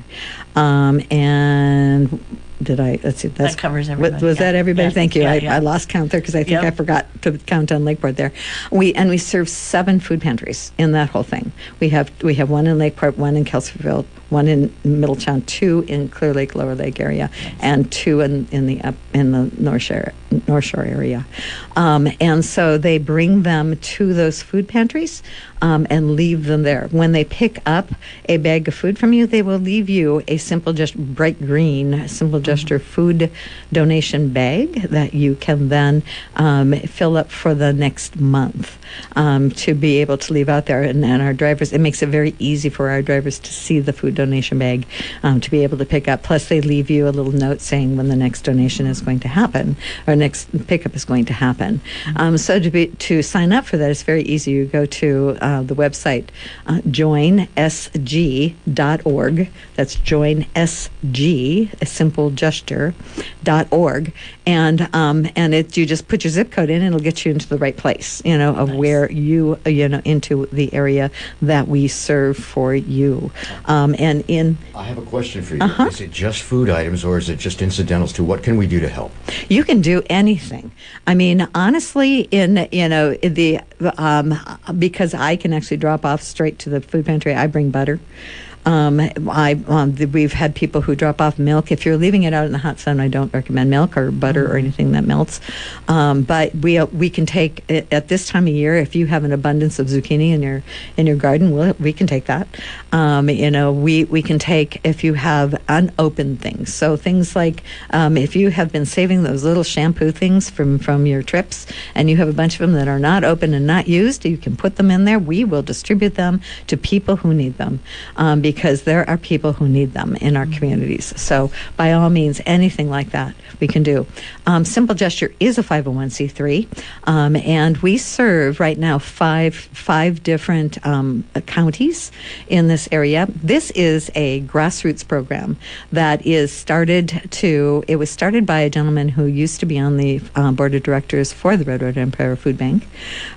And let's see. That covers everybody. Was that everybody? Yeah. Thank you. Yeah, I lost count there because I think I forgot to count on Lakeport there. We serve 7 food pantries in that whole thing. We have one in Lakeport, one in Kelseyville, one in Middletown, 2 in Clear Lake, Lower Lake area, and 2 in the North Shore area. And so they bring them to those food pantries and leave them there. When they pick up a bag of food from you, they will leave you a bright green Simple Gesture food donation bag that you can then fill up for the next month to be able to leave out there. And our drivers, it makes it very easy for our drivers to see the food donation bag to be able to pick up. Plus, they leave you a little note saying when the next donation is going to happen, or next pickup is going to happen. So to sign up for that, it's very easy. You go to the website joinsg.org. That's joinsg, a simple gesture.org, and you just put your zip code in, and it'll get you into the right place. Of where you into the area that we serve for you. I have a question for you. Is it just food items, or is it just incidentals too? What can we do to help? You can do anything. I mean, honestly, because I can actually drop off straight to the food pantry. I bring butter. We've had people who drop off milk. If you're leaving it out in the hot sun, I don't recommend milk or butter or anything that melts. But we can take at this time of year, if you have an abundance of zucchini in your garden, we can take that. We can take if you have unopened things. So things like if you have been saving those little shampoo things from your trips, and you have a bunch of them that are not open and not used, you can put them in there. We will distribute them to people who need them, because there are people who need them in our communities. So by all means, anything like that we can do. Simple Gesture is a 501c3, and we serve right now five different counties in this area. This is a grassroots program that it was started by a gentleman who used to be on the board of directors for the Redwood Empire Food Bank,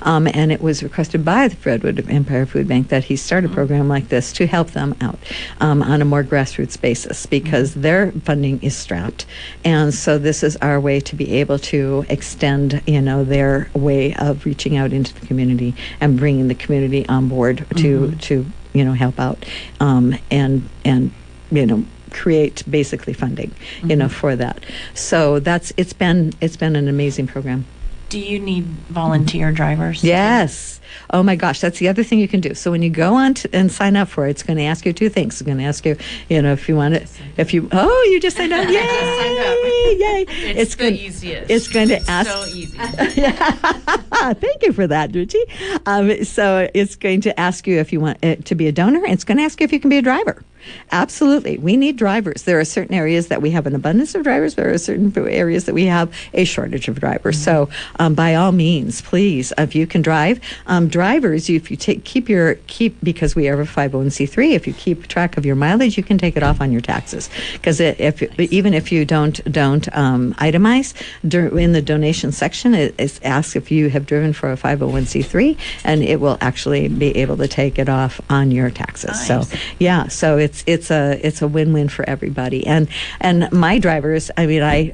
and it was requested by the Redwood Empire Food Bank that he start a program like this to help them out on a more grassroots basis, because their funding is strapped, and so this is our way to be able to extend their way of reaching out into the community and bringing the community on board to help out and create basically funding for that. So it's been an amazing program. Do you need volunteer drivers? Yes. Oh my gosh, that's the other thing you can do. So when you go on and sign up for it, it's going to ask you two things. It's going to ask you, if you want it, you just signed up. Yay! Yay! It's the easiest. It's going to ask. So easy. Thank you for that, Ruchi. So it's going to ask you if you want it to be a donor. And it's going to ask you if you can be a driver. Absolutely. We need drivers. There are certain areas that we have an abundance of drivers. There are certain areas that we have a shortage of drivers. So by all means, please, if you can drive, drivers, if you keep because we are a 501c3, if you keep track of your mileage, you can take it off on your taxes. Because even if you don't itemize, in the donation section, it asks if you have driven for a 501c3, and it will actually be able to take it off on your taxes. Nice. So yeah, so it's a win-win for everybody. And my drivers, I mean, I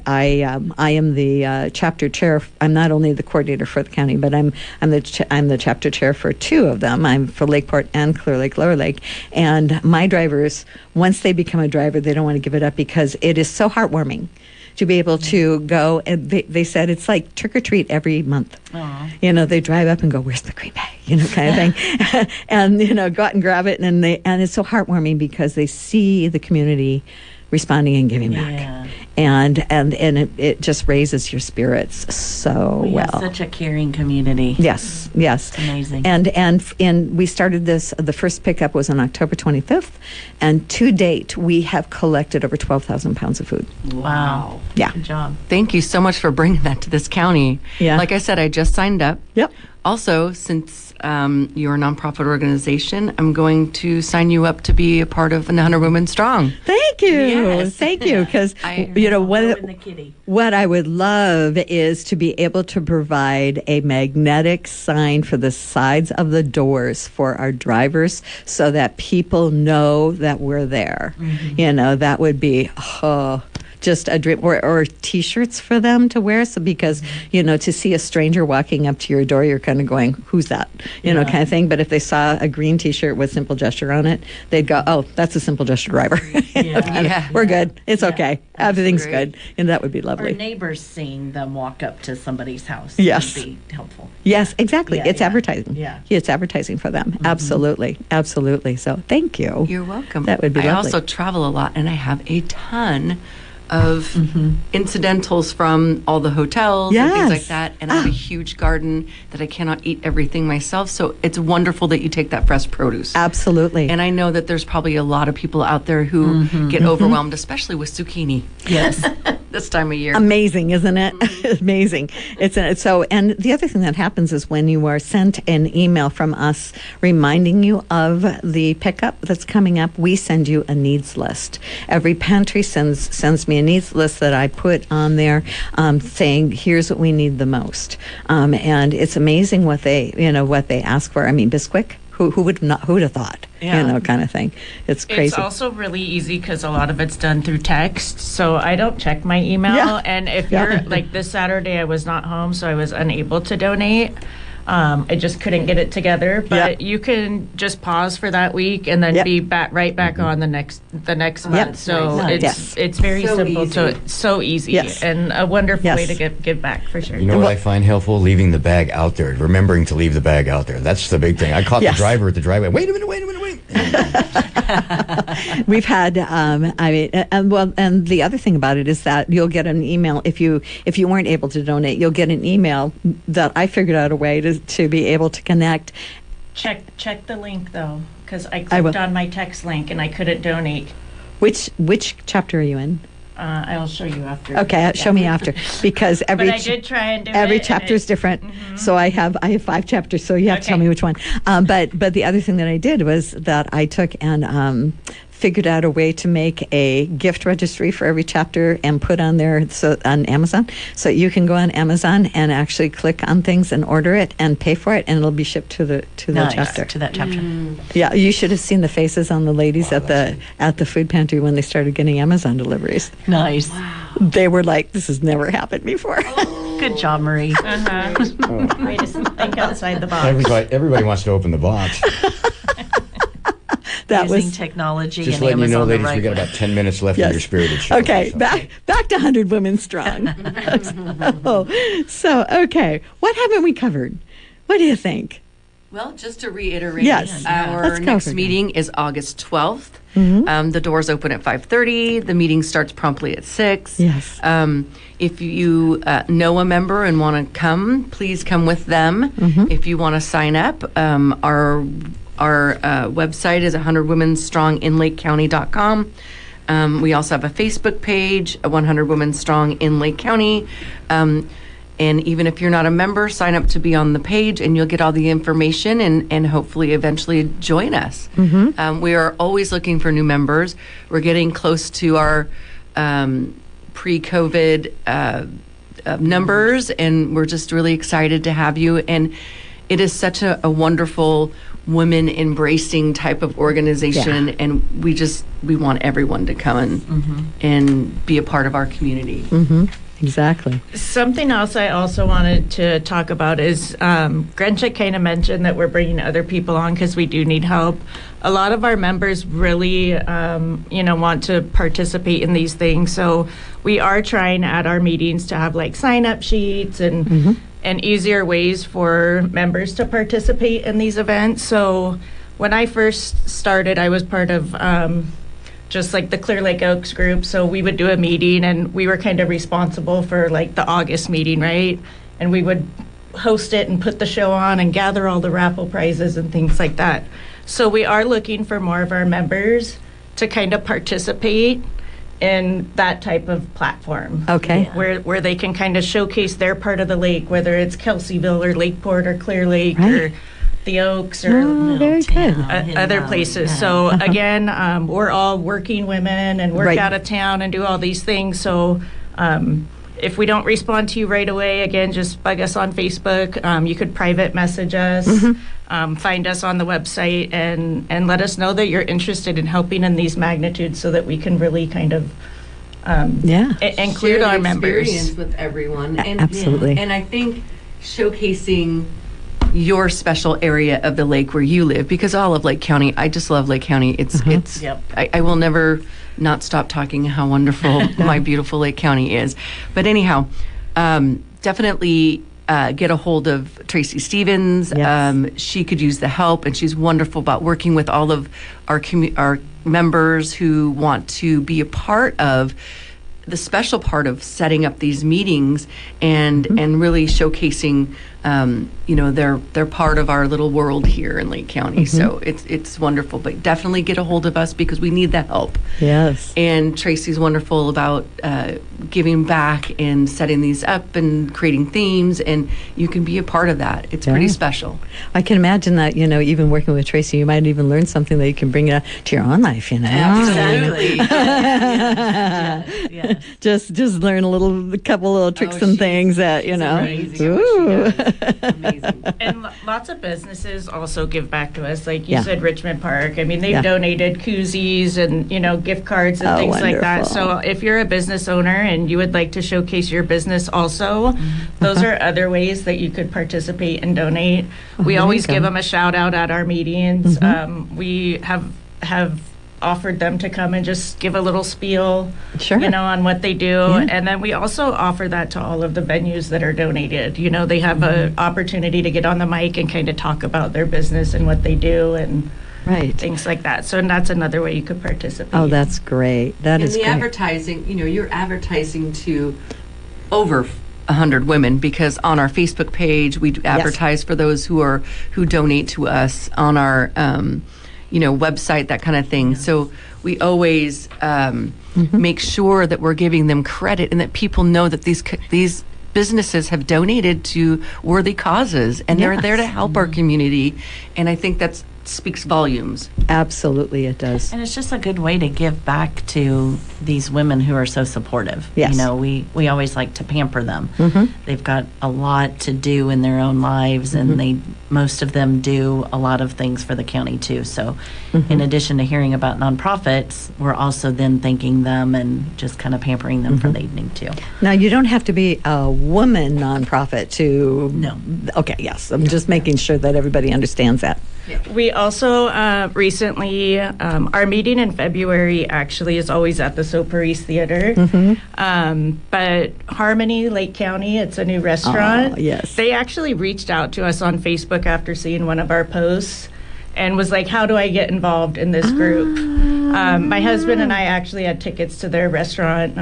am the chapter chair. I'm not only the coordinator for the county, but I'm the chapter chair for two of them. I'm for Lakeport and Clear Lake, Lower Lake. And my drivers, once they become a driver, they don't want to give it up, because it is so heartwarming to be able to go, and they said it's like trick or treat every month. Aww. They drive up and go, "Where's the green bag?" Kind of thing, and go out and grab it, and it's so heartwarming because they see the community responding and giving back, and it just raises your spirits so we well. have such a caring community. Yes. It's amazing. And we started this. The first pickup was on October 25th, and to date we have collected over 12,000 pounds of food. Wow. Yeah. Good job. Thank you so much for bringing that to this county. Yeah. Like I said, I just signed up. Yep. Also, since you're a nonprofit organization, I'm going to sign you up to be a part of 100 Women Strong. Thank you. Yes. Thank you. Because, In the kitty. what I would love is to be able to provide a magnetic sign for the sides of the doors for our drivers so that people know that we're there. That would be, just a dream, or T-shirts for them to wear. So because to see a stranger walking up to your door, you're kind of going, "Who's that?" Kind of thing. But if they saw a green T-shirt with Simple Gesture on it, they'd go, "Oh, that's a Simple Gesture driver." We're good. It's okay. Everything's great. good, and that would be Or lovely. neighbors seeing them walk up to somebody's house Yes. would be helpful. Yes, exactly. Yeah, It's yeah. advertising. Yeah. It's advertising for them. Absolutely, absolutely. So thank you. You're welcome. That would be I lovely. also travel a lot, and I have a ton of incidentals from all the hotels and things like Yes. that. And I have a huge garden that I cannot eat everything myself. So it's wonderful that you take that fresh produce. Absolutely. And I know that there's probably a lot of people out there who get overwhelmed, especially with zucchini. Yes. This time of year. Amazing, isn't it? Amazing. And the other thing that happens is when you are sent an email from us reminding you of the pickup that's coming up, we send you a needs list. Every pantry sends me a needs list that I put on there, saying here's what we need the most. And it's amazing what they ask for. I mean, Bisquick. Who would have thought? Yeah. Kind of thing. It's crazy. It's also really easy because a lot of it's done through text, so I don't check my email. Yeah. And if you're like this Saturday, I was not home, so I was unable to donate. I just couldn't get it together, but Yeah. you can just pause for that week and then Yep. be right back on the next month. So Nice. it's very So simple easy. so easy Yes. and a wonderful way Yes. to give back for sure. You know what I find helpful? Leaving the bag out there. Remembering to leave the bag out there. That's the big thing. I caught Yes. the driver at the driveway. Wait a minute. We've had, and the other thing about it is that you'll get an email if you weren't able to donate. You'll get an email that I figured out a way to be able to connect. Check the link though, because I I will. clicked on my text link and I couldn't donate. Which chapter are you in? I'll show you after. Okay, show me after, because But I did try and do every it. chapter is different. So I have 5 chapters. So you have to tell Okay. me which one. But the other thing that I did was that I took and figured out a way to make a gift registry for every chapter and put on there on Amazon. So you can go on Amazon and actually click on things and order it and pay for it, and it'll be shipped to the Nice, chapter. to that chapter. Yeah, you should have seen the faces on the ladies at the food pantry when they started getting Amazon deliveries. Nice. They were like, "This has never happened before." Good job, Marie. Way to think outside the box. Everybody wants to open the box. That Using was technology Just and letting you know, Amazon the ladies, right we got way. about 10 minutes left in Yes. your spirited show. okay. So- Back to 100 Women Strong. so okay, what haven't we covered? What do you think? Well, just to reiterate, Yes. our Let's go next for it. meeting is August 12th. Mm-hmm. The doors open at 5:30. The meeting starts promptly at 6. Yes. If you know a member and want to come, please come with them. Mm-hmm. If you want to sign up, our website is 100womenstronginlakecounty.com. We also have a Facebook page, 100 Women Strong in Lake County. And even if you're not a member, sign up to be on the page and you'll get all the information and hopefully eventually join us. We are always looking for new members. We're getting close to our pre-COVID numbers, and we're just really excited to have you. And it is such a wonderful women embracing type of organization, and we want everyone to come and be a part of our community. Exactly. Something else I also wanted to talk about is Grencha kind of mentioned that we're bringing other people on because we do need help. A lot of our members really, want to participate in these things. So we are trying at our meetings to have like sign-up sheets and easier ways for members to participate in these events. So when I first started, I was part of just like the Clear Lake Oaks group. So we would do a meeting and we were kind of responsible for like the August meeting, right? And we would host it and put the show on and gather all the raffle prizes and things like that. So we are looking for more of our members to kind of participate in that type of platform. Okay. Where they can kind of showcase their part of the lake, whether it's Kelseyville or Lakeport or Clear Lake or the Oaks or Oh, very good. other places. So again, we're all working women and work Right. out of town and do all these things. So if we don't respond to you right away, again, just bug us on Facebook. You could private message us, find us on the website, and let us know that you're interested in helping in these magnitudes so that we can really kind of include Share our the members. experience with everyone. Absolutely. And I think showcasing your special area of the lake where you live, because all of Lake County, I just love Lake County. It's Yep. I will never not stop talking how wonderful my beautiful Lake County is. But anyhow, definitely get a hold of Tracy Stevens. Yes. She could use the help, and she's wonderful about working with all of our members who want to be a part of the special part of setting up these meetings and really showcasing they're part of our little world here in Lake County. So it's wonderful, but definitely get a hold of us because we need the help. Yes. And Tracy's wonderful about giving back and setting these up and creating themes, and you can be a part of that. It's pretty special. I can imagine that, even working with Tracy, you might even learn something that you can bring to your own life, Absolutely. Yes. Just learn a couple little tricks and things that, Amazing what she Ooh. does. Amazing. And lots of businesses also give back to us. Like you Yeah. said, Richmond Park. I mean, they've Yeah. donated koozies and, gift cards and Oh, things like that. wonderful. So if you're a business owner and you would like to showcase your business also, those are other ways that you could participate and donate. We there you always go. give them a shout out at our meetings. We have offered them to come and just give a little spiel, Sure. on what they do. Yeah. And then we also offer that to all of the venues that are donated. They have an opportunity to get on the mic and kind of talk about their business and what they do and Right. things like that. So that's another way you could participate. Oh, that's great. That And is the great. advertising, you're advertising to over 100 women, because on our Facebook page we advertise for those who donate to us on our website, that kind of thing. So we always make sure that we're giving them credit and that people know that these businesses have donated to worthy causes and they're there to help our community. And I think that speaks volumes. Absolutely, it does. And it's just a good way to give back to these women who are so supportive. Yes. We always like to pamper them. They've got a lot to do in their own lives, and most of them do a lot of things for the county too. So in addition to hearing about nonprofits, we're also then thanking them and just kind of pampering them for the evening too. Now, you don't have to be a woman nonprofit to... No. Okay, yes. I'm just making sure that everybody understands that. We also recently, our meeting in February actually is always at the Soparis Theater. But Harmony, Lake County, it's a new restaurant. Oh, yes. They actually reached out to us on Facebook after seeing one of our posts and was like, how do I get involved in this group? My husband and I actually had tickets to their restaurant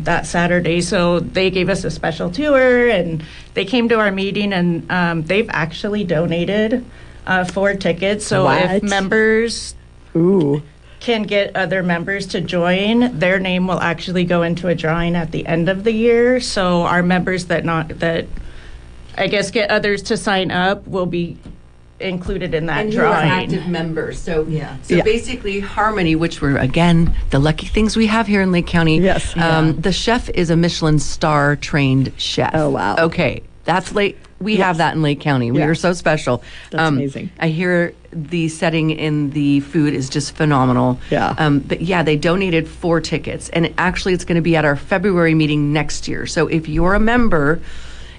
that Saturday, so they gave us a special tour and they came to our meeting, and they've actually donated 4 tickets. So What? if members Ooh. can get other members to join, their name will actually go into a drawing at the end of the year. So our members that I guess get others to sign up will be included in that And you are drawing. active members. So Yeah. basically Harmony, which we're, again, the lucky things we have here in Lake County. Yes. The chef is a Michelin star trained chef. Oh, wow. Okay. That's we have that in Lake County. We Yeah. are so special. That's amazing. I hear the setting in the food is just phenomenal. Yeah. But yeah, they donated 4 tickets, and actually it's going to be at our February meeting next year. So if you're a member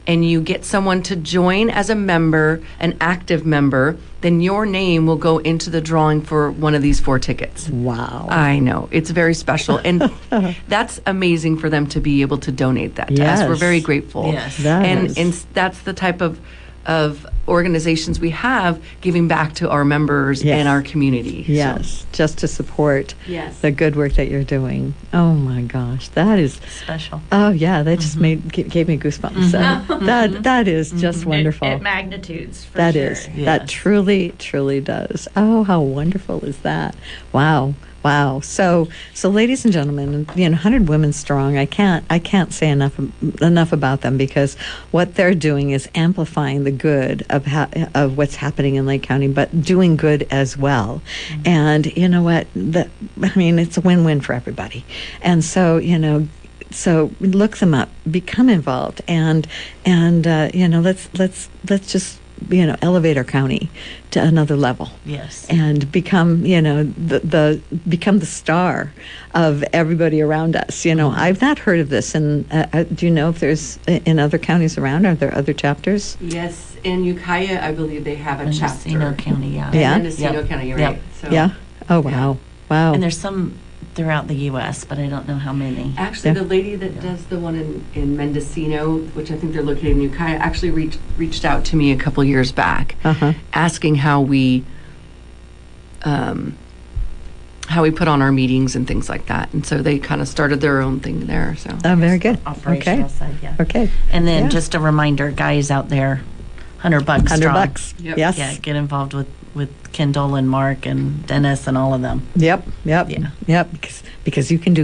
and you get someone to join as a member, an active member, then your name will go into the drawing for one of these 4 tickets. Wow. I know. It's very special. And that's amazing for them to be able to donate that to us. We're Yes. very grateful. Yes. That And is- that's the type of organizations we have giving back to our members Yes. and our community. Yes, just to support Yes. the good work that you're doing. Oh my gosh, that is... Special. Oh yeah, that just gave me goosebumps. So that is just wonderful. It magnitudes, for That sure. is. That truly does. Oh, how wonderful is that? Wow. So ladies and gentlemen, 100 Women Strong. I can't say enough about them, because what they're doing is amplifying the good of what's happening in Lake County, but doing good as well. And you know what? It's a win-win for everybody. And so, so look them up, become involved, and let's just elevate our county to another level. Yes. And become become the star of everybody around us. I've not heard of this, and do you know if there's in other counties around? Are there other chapters? Yes, in Ukiah, I believe they have a chapter. Mendocino County, yeah. Yeah? Mendocino Yep. County, you're Yep. right. So, Yeah. Oh wow. Wow. And there's some throughout the U.S., but I don't know how many. Actually, Yeah. the lady that does the one in Mendocino, which I think they're located in Ukiah, actually reached out to me a couple years back, asking how we put on our meetings and things like that. And so they kind of started their own thing there. So Oh, very good. Operational Okay. side, yeah. Okay. And then Yeah. just a reminder, guys out there, $100 $100. strong. Yep. Yes. Yeah, get involved with Kendall and Mark and Dennis and all of them. Yep. Yeah. Yep. Because you can do